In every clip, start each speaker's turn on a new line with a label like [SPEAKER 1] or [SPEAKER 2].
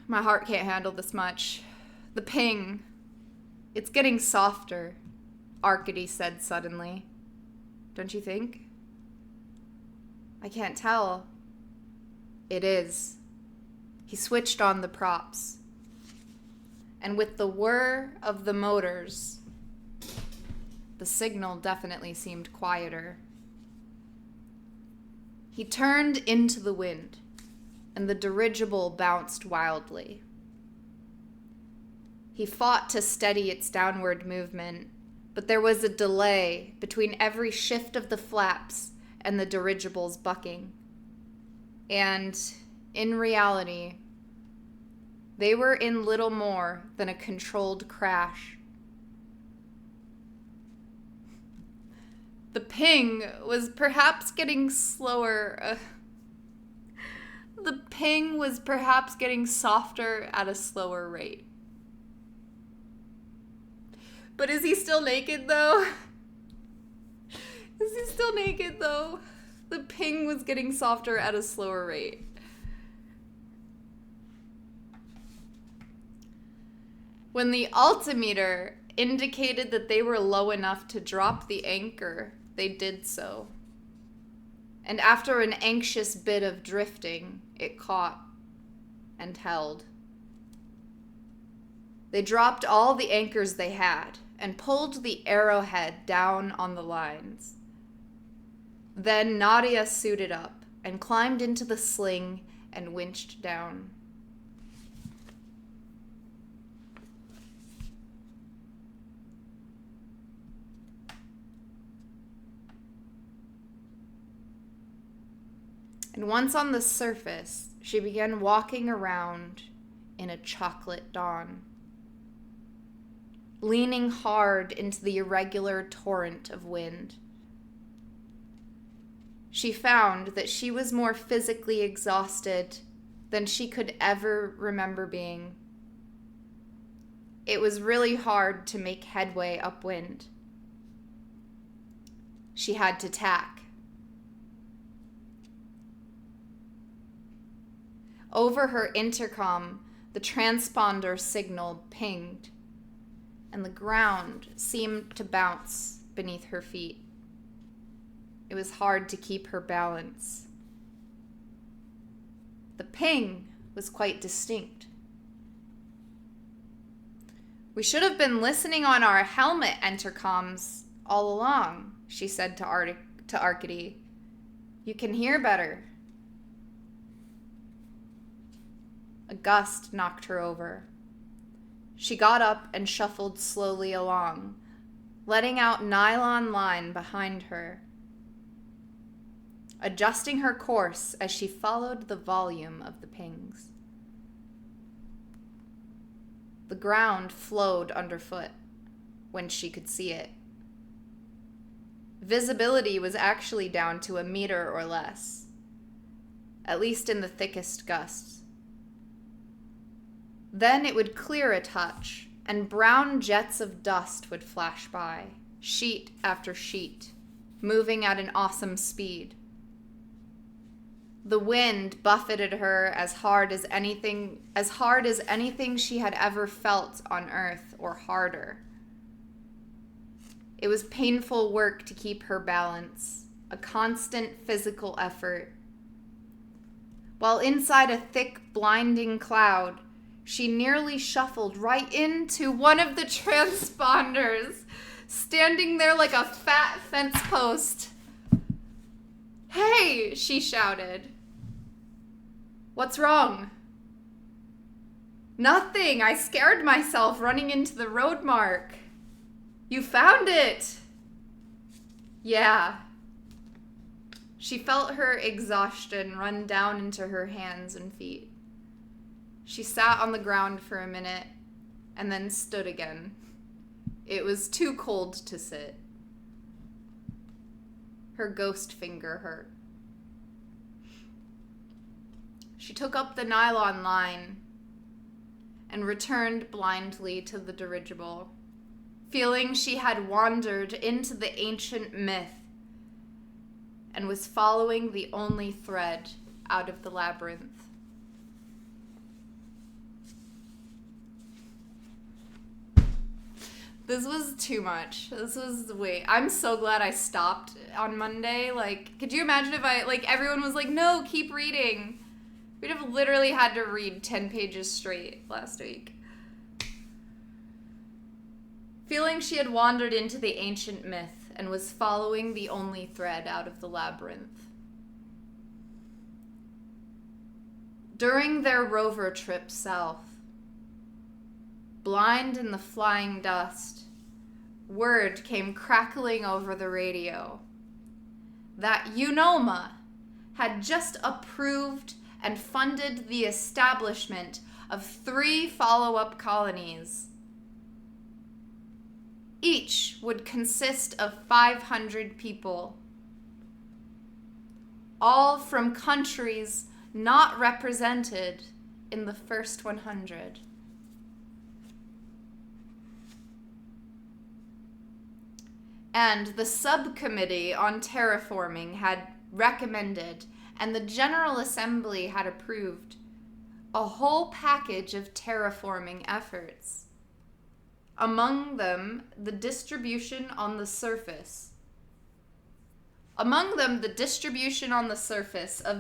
[SPEAKER 1] My heart can't handle this much. The ping. It's getting softer, Arkady said suddenly. Don't you think? I can't tell. It is. He switched on the props. And with the whir of the motors, the signal definitely seemed quieter. He turned into the wind, and the dirigible bounced wildly. He fought to steady its downward movement, but there was a delay between every shift of the flaps and the dirigible's bucking. And, in reality, they were in little more than a controlled crash. The ping was perhaps getting slower. The ping was perhaps getting softer at a slower rate. But is he still naked, though? Is he still naked, though? The ping was getting softer at a slower rate. When the altimeter indicated that they were low enough to drop the anchor, they did so. And after an anxious bit of drifting, it caught and held. They dropped all the anchors they had and pulled the Arrowhead down on the lines. Then Nadia suited up and climbed into the sling and winched down. And once on the surface, she began walking around in a chocolate dawn, leaning hard into the irregular torrent of wind. She found that she was more physically exhausted than she could ever remember being. It was really hard to make headway upwind. She had to tack. Over her intercom, the transponder signal pinged, and the ground seemed to bounce beneath her feet. It was hard to keep her balance. The ping was quite distinct. We should have been listening on our helmet intercoms all along, she said to Arkady. You can hear better. A gust knocked her over. She got up and shuffled slowly along, letting out nylon line behind her, adjusting her course as she followed the volume of the pings. The ground flowed underfoot when she could see it. Visibility was actually down to a meter or less, at least in the thickest gusts. Then it would clear a touch, and brown jets of dust would flash by, sheet after sheet, moving at an awesome speed. The wind buffeted her as hard as anything she had ever felt on Earth, or harder. It was painful work to keep her balance, a constant physical effort. While inside a thick, blinding cloud, she nearly shuffled right into one of the transponders, standing there like a fat fence post. "Hey!" she shouted. "What's wrong?" "Nothing. I scared myself running into the road mark." "You found it!" "Yeah." She felt her exhaustion run down into her hands and feet. She sat on the ground for a minute and then stood again. It was too cold to sit. Her ghost finger hurt. She took up the nylon line and returned blindly to the dirigible, feeling she had wandered into the ancient myth and was following the only thread out of the labyrinth. This was too much. This was I'm so glad I stopped on Monday. Like, could you imagine if everyone was like, no, keep reading. We'd have literally had to read 10 pages straight last week. Feeling she had wandered into the ancient myth and was following the only thread out of the labyrinth. During their rover trip south, blind in the flying dust, word came crackling over the radio that UNOMA had just approved and funded the establishment of 3 follow-up colonies. Each would consist of 500 people, all from countries not represented in the first 100. And the subcommittee on terraforming had recommended, and the General Assembly had approved, a whole package of terraforming efforts. Among them, the distribution on the surface. Of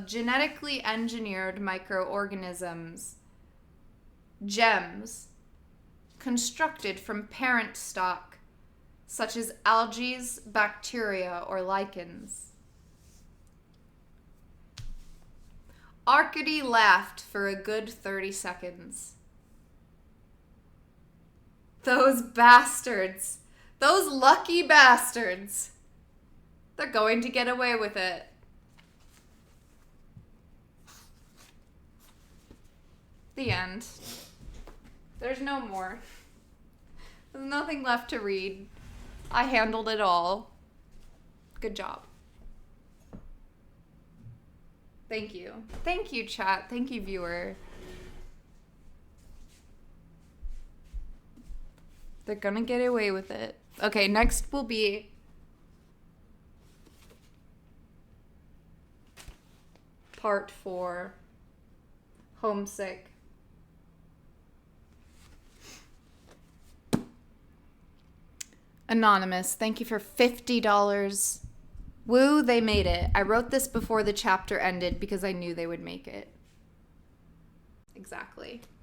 [SPEAKER 1] genetically engineered microorganisms, GEMS, constructed from parent stock, such as algae, bacteria, or lichens. Arcady laughed for a good 30 seconds. Those bastards. Those lucky bastards. They're going to get away with it. The end. There's no more. There's nothing left to read. I handled it all. Good job. Thank you. Thank you, chat. Thank you, viewer. They're gonna get away with it. Okay, next will be part 4. Homesick. Anonymous, thank you for $50. Woo, they made it. I wrote this before the chapter ended because I knew they would make it. Exactly.